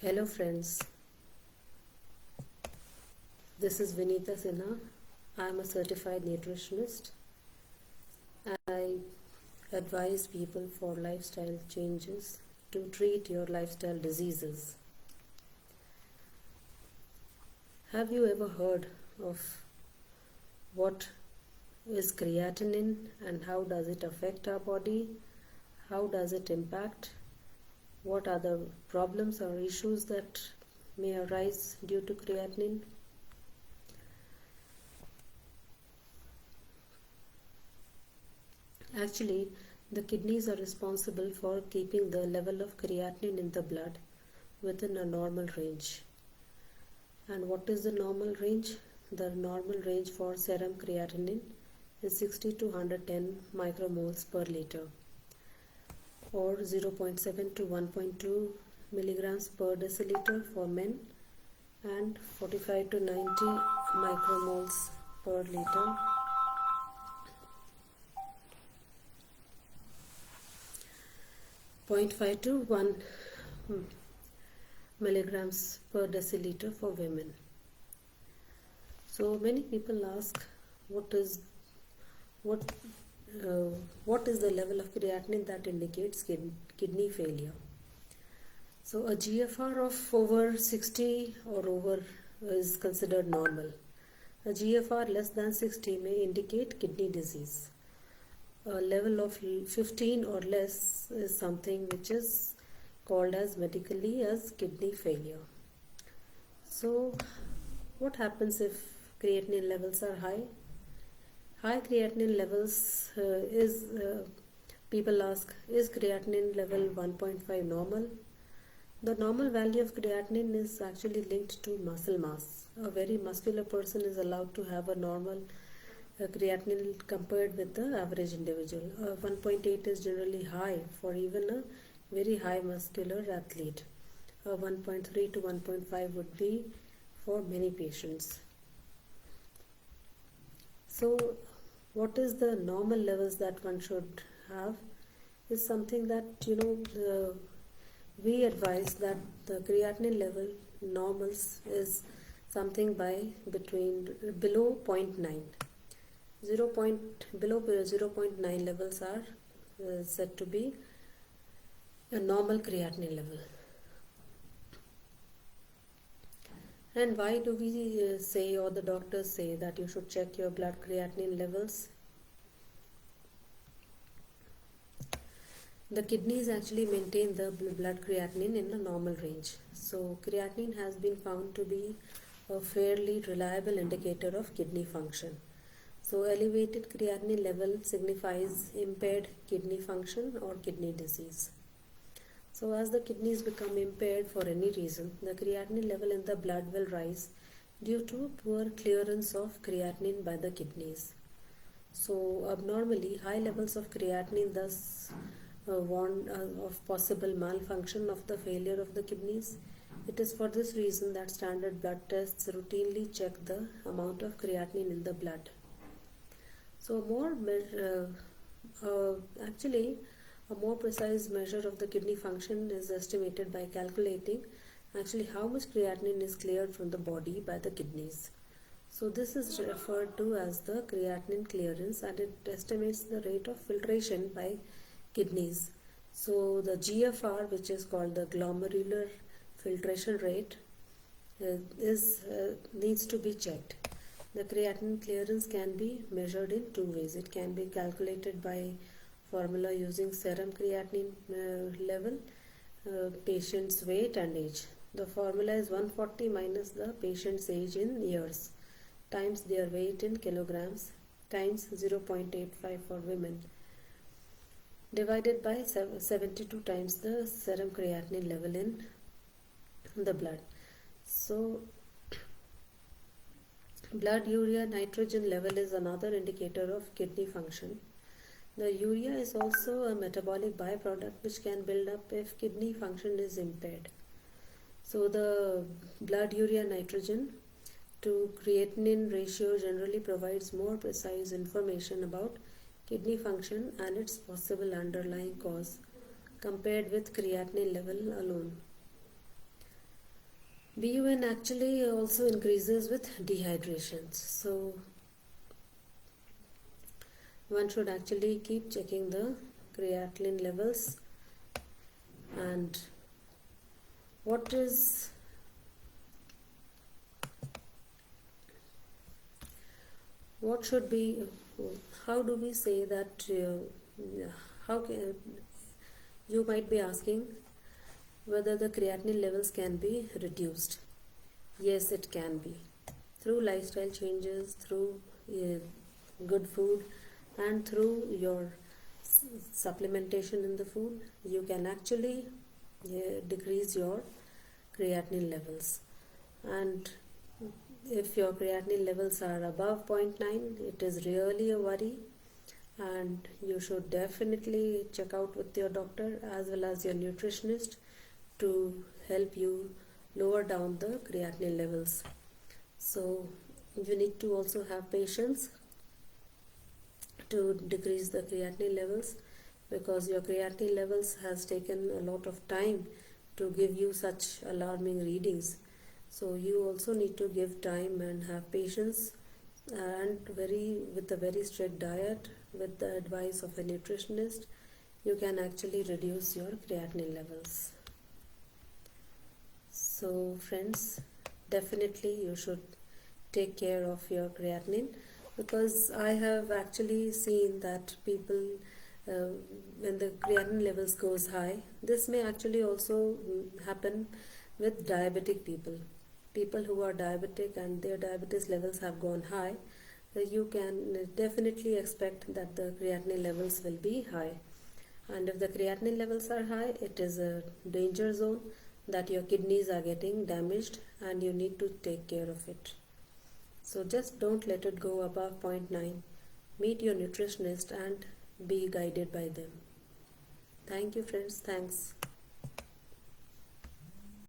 Hello friends, this is Vinita Sinha. I am a certified nutritionist. I advise people for lifestyle changes to treat your lifestyle diseases. Have you ever heard of what is creatinine and how does it affect our body? How does it impact? What are the problems or issues that may arise due to creatinine? Actually, the kidneys are responsible for keeping the level of creatinine in the blood within a normal range. And what is the normal range? The normal range for serum creatinine is 60 to 110 micromoles per liter, or 0.7 to 1.2 milligrams per deciliter for men and 45 to 90 micromoles per liter .5 to 1 milligrams per deciliter for women. So many people ask what is the level of creatinine that indicates kidney failure. So a GFR of over 60 or over is considered normal. A GFR less than 60 may indicate kidney disease. A level of 15 or less is something which is called as medically as kidney failure. So what happens if creatinine levels are high? High creatinine levels people ask, is creatinine level 1.5 normal? The normal value of creatinine is actually linked to muscle mass. A very muscular person is allowed to have a normal creatinine compared with the average individual. 1.8 is generally high for even a very high muscular athlete. 1.3 to 1.5 would be for many patients. So what is the normal levels that one should have is something that we advise that the creatinine level normals is something below 0.9. Below 0.9 levels are said to be a normal creatinine level. And why do we say, or the doctors say, that you should check your blood creatinine levels? The kidneys actually maintain the blood creatinine in a normal range. So creatinine has been found to be a fairly reliable indicator of kidney function. So elevated creatinine level signifies impaired kidney function or kidney disease. So as the kidneys become impaired for any reason, the creatinine level in the blood will rise due to poor clearance of creatinine by the kidneys. So abnormally high levels of creatinine thus warn of possible malfunction of the failure of the kidneys. It is for this reason that standard blood tests routinely check the amount of creatinine in the blood. So a more precise measure of the kidney function is estimated by calculating actually how much creatinine is cleared from the body by the kidneys. So this is referred to as the creatinine clearance, and it estimates the rate of filtration by kidneys. So the GFR, which is called the glomerular filtration rate, needs to be checked. The creatinine clearance can be measured in two ways. It can be calculated by formula using serum creatinine level, patient's weight and age. The formula is 140 minus the patient's age in years times their weight in kilograms times 0.85 for women, divided by 72 times the serum creatinine level in the blood. So blood urea nitrogen level is another indicator of kidney function. The urea is also a metabolic byproduct which can build up if kidney function is impaired. So the blood urea nitrogen to creatinine ratio generally provides more precise information about kidney function and its possible underlying cause compared with creatinine level alone. BUN actually also increases with dehydration. So one should actually keep checking the creatinine levels. And what should be, how do we say that, how can, you might be asking whether the creatinine levels can be reduced. Yes, it can be. Through lifestyle changes, through good food, and through your supplementation in the food, you can actually decrease your creatinine levels. And if your creatinine levels are above 0.9, it is really a worry, and you should definitely check out with your doctor as well as your nutritionist to help you lower down the creatinine levels. So you need to also have patience to decrease the creatinine levels, because your creatinine levels has taken a lot of time to give you such alarming readings. So you also need to give time and have patience, and with a very strict diet, with the advice of a nutritionist, you can actually reduce your creatinine levels. So friends, definitely you should take care of your creatinine, because I have actually seen that people, when the creatinine levels goes high, this may actually also happen with diabetic people who are diabetic and their diabetes levels have gone high. You can definitely expect that the creatinine levels will be high, and if the creatinine levels are high, it is a danger zone that your kidneys are getting damaged and you need to take care of it. So just don't let it go above 0.9. Meet your nutritionist and be guided by them. Thank you friends. Thanks.